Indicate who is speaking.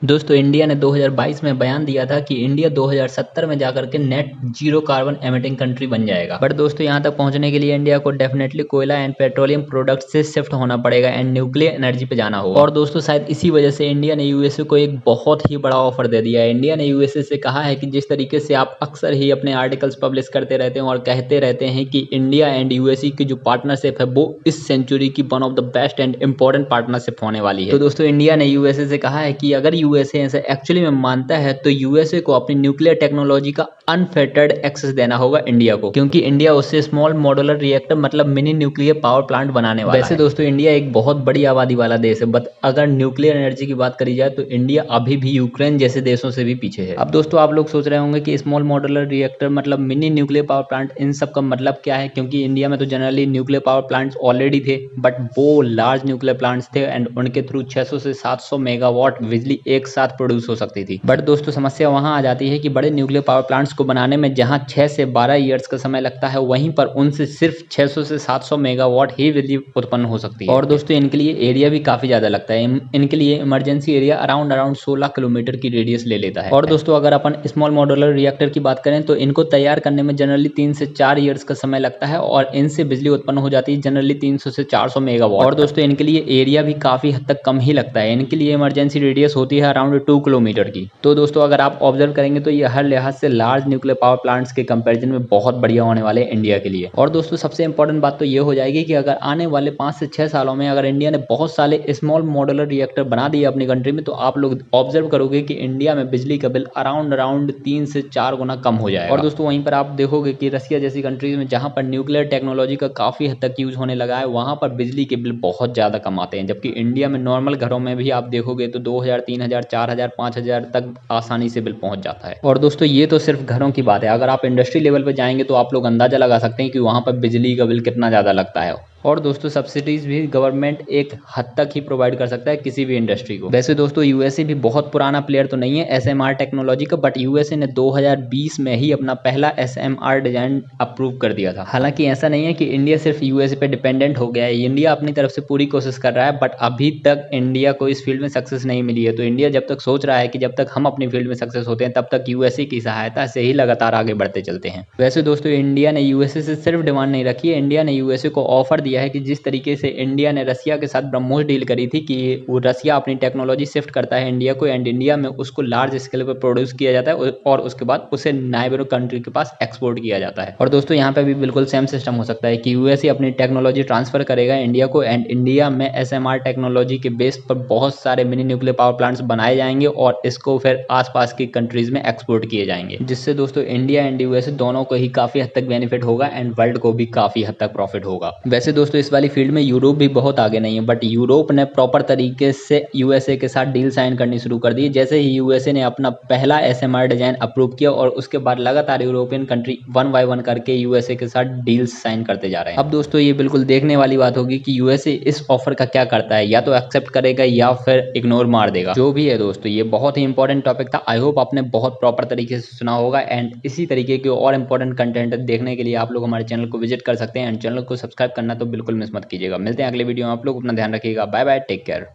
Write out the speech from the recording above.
Speaker 1: दोस्तों इंडिया ने 2022 में बयान दिया था कि इंडिया 2070 में जाकर के net zero carbon emitting country बन जाएगा। बट दोस्तों यहाँ तक पहुंचने के लिए इंडिया को डेफिनेटली कोयला एंड पेट्रोलियम प्रोडक्ट से शिफ्ट होना पड़ेगा एंड न्यूक्लियर एनर्जी पे जाना होगा। और दोस्तों शायद इसी वजह से इंडिया ने यूएसए को एक बहुत ही बड़ा ऑफर दे दिया है। इंडिया ने यूएसए से कहा है कि जिस तरीके से आप अक्सर ही अपने आर्टिकल्स पब्लिश करते रहते हैं और कहते रहते हैं कि इंडिया एंड यूएसए की जो पार्टनरशिप है वो इस सेंचुरी की one of the best and important partnership होने वाली है। तो दोस्तों इंडिया ने यूएसए से कहा है कि अगर यूएसए ऐसे एक्चुअली में मानता है तो यूएसए को अपनी न्यूक्लियर टेक्नोलॉजी का अनफेटर्ड एक्सेस देना होगा इंडिया को, क्योंकि इंडिया उससे स्मॉल मॉड्यूलर रिएक्टर मतलब मिनी न्यूक्लियर पावर प्लांट बनाने वाला है। वैसे दोस्तों इंडिया एक बहुत बड़ी आबादी वाला देश है, बट अगर न्यूक्लियर एनर्जी की बात करी जाए तो इंडिया अभी भी यूक्रेन जैसे देशों से भी पीछे है। अब दोस्तों आप लोग सोच रहे होंगे कि स्मॉल मॉड्यूलर रिएक्टर मतलब मिनी न्यूक्लियर पावर प्लांट, इन सब का मतलब क्या है, क्योंकि इंडिया में तो generally nuclear power plants already थे, बट वो लार्ज न्यूक्लियर प्लांट्स थे एंड उनके थ्रू 600 से 700 मेगावाट बिजली एक साथ प्रोड्यूस हो सकती थी। बट दोस्तों समस्या वहां आ जाती है कि बड़े न्यूक्लियर पावर प्लांट्स को बनाने में जहां 6 से 12 ईयर्स का समय लगता है, वहीं पर उनसे सिर्फ 600 से 700 मेगावाट ही बिजली उत्पन्न हो सकती है। और दोस्तों इनके लिए एरिया भी काफी ज्यादा लगता है। इनके लिए इमरजेंसी एरिया अराउंड 16 किलोमीटर की रेडियस ले लेता है। और दोस्तों अगर अपन स्मॉल मॉड्यूलर रिएक्टर की बात करें तो इनको तैयार करने में जनरली 3 से 4 ईयर्स का समय लगता है और इनसे बिजली उत्पन्न हो जाती है जनरली 300 से 400 मेगावाट। और दोस्तों इनके लिए एरिया भी काफी हद तक कम ही लगता है। इनके लिए इमरजेंसी रेडियस होती है अराउंड 2 किलोमीटर की। तो दोस्तों अगर आप ऑब्जर्व करेंगे तो ये हर लिहाज से लार्ज न्यूक्लियर पावर प्लांट्स के कंपैरिजन में बहुत बढ़िया होने वाले हैं इंडिया के लिए। और दोस्तों सबसे इंपॉर्टेंट बात तो ये हो जाएगी कि अगर आने वाले 5 से 6 सालों में अगर इंडिया ने बहुत सारे स्मॉल मॉड्यूलर रिएक्टर बना दिए अपनी कंट्री में, तो आप लोग ऑब्जर्व करोगे कि इंडिया में बिजली का बिल अराउंड 3 से 4 गुना कम हो जाएगा। और दोस्तों वहीं पर आप देखोगे कि रसिया जैसी कंट्रीज में जहां पर न्यूक्लियर टेक्नोलॉजी का काफी हद तक यूज होने लगा है, वहां पर बिजली के बिल बहुत ज्यादा कम आते हैं, जबकि इंडिया में नॉर्मल घरों में भी आप देखोगे तो 2000, 3000, 4000, 5000 तक आसानी से बिल पहुंच जाता है। और दोस्तों ये तो सिर्फ घरों की बात है, अगर आप इंडस्ट्री लेवल पे जाएंगे तो आप लोग अंदाजा लगा सकते हैं कि वहां पर बिजली का बिल कितना ज्यादा लगता है। और दोस्तों सब्सिडीज भी गवर्नमेंट एक हद तक ही प्रोवाइड कर सकता है किसी भी इंडस्ट्री को। वैसे दोस्तों यूएसए भी बहुत पुराना प्लेयर तो नहीं है एसएमआर टेक्नोलॉजी का, बट यूएसए ने 2020 में ही अपना पहला एसएमआर डिजाइन अप्रूव कर दिया था। हालांकि ऐसा नहीं है कि इंडिया सिर्फ यूएसए पे डिपेंडेंट हो गया है, इंडिया अपनी तरफ से पूरी कोशिश कर रहा है, बट अभी तक इंडिया को इस फील्ड में सक्सेस नहीं मिली है। तो इंडिया जब तक सोच रहा है कि जब तक हम अपनी फील्ड में सक्सेस होते हैं तब तक यूएसए की सहायता से ही लगातार आगे बढ़ते चलते हैं। वैसे दोस्तों इंडिया ने यूएसए से सिर्फ डिमांड नहीं रखी है, इंडिया ने यूएसए को ऑफर दिया है कि जिस तरीके से इंडिया ने रसिया के साथ ब्रह्मोस डील करी थी कि वो रसिया अपनी टेक्नोलॉजी शिफ्ट करता है इंडिया को एंड इंडिया में उसको लार्ज स्केल पर प्रोड्यूस किया जाता है और उसके बाद उसे नाइबर कंट्री के पास एक्सपोर्ट किया जाता है। और दोस्तों यहाँ पे भी बिल्कुल सेम सिस्टम हो सकता है कि यूएसए अपनी टेक्नोलॉजी ट्रांसफर करेगा इंडिया को एंड इंडिया में एसएमआर टेक्नोलॉजी के बेस पर बहुत सारे मिनी न्यूक्लियर पावर प्लांट्स बनाए जाएंगे और इसको फिर आसपास की कंट्रीज में एक्सपोर्ट किए जाएंगे, जिससे दोस्तों इंडिया एंड यूएसए दोनों को ही काफी हद तक बेनिफिट होगा एंड वर्ल्ड को भी काफी हद तक प्रॉफिट होगा। वैसे दोस्तों इस वाली फील्ड में यूरोप भी बहुत आगे नहीं है, बट यूरोप ने प्रॉपर तरीके से यूएसए के साथ डील साइन करनी शुरू कर दी। जैसे ही यूएसए ने अपना पहला एसएमआर डिजाइन अप्रूव किया और उसके बाद लगातार यूरोपियन कंट्री 1 बाय 1 करके यूएसए के साथ डील्स साइन करते जा रहे हैं। अब दोस्तों ये बिल्कुल देखने वाली बात होगी कि यूएसए इस ऑफर का क्या करता है, या तो एक्सेप्ट करेगा या फिर इग्नोर मार देगा। जो भी है दोस्तों ये बहुत ही इंपॉर्टेंट टॉपिक था। आई होप आपने बहुत प्रॉपर तरीके से सुना होगा एंड इसी तरीके के और इंपॉर्टेंट कंटेंट देखने के लिए आप लोग हमारे चैनल को विजिट कर सकते हैं एंड चैनल को सब्सक्राइब करना तो बिल्कुल मिस मत कीजिएगा। मिलते हैं अगले वीडियो में, आप लोग अपना ध्यान रखिएगा। Bye bye, take care.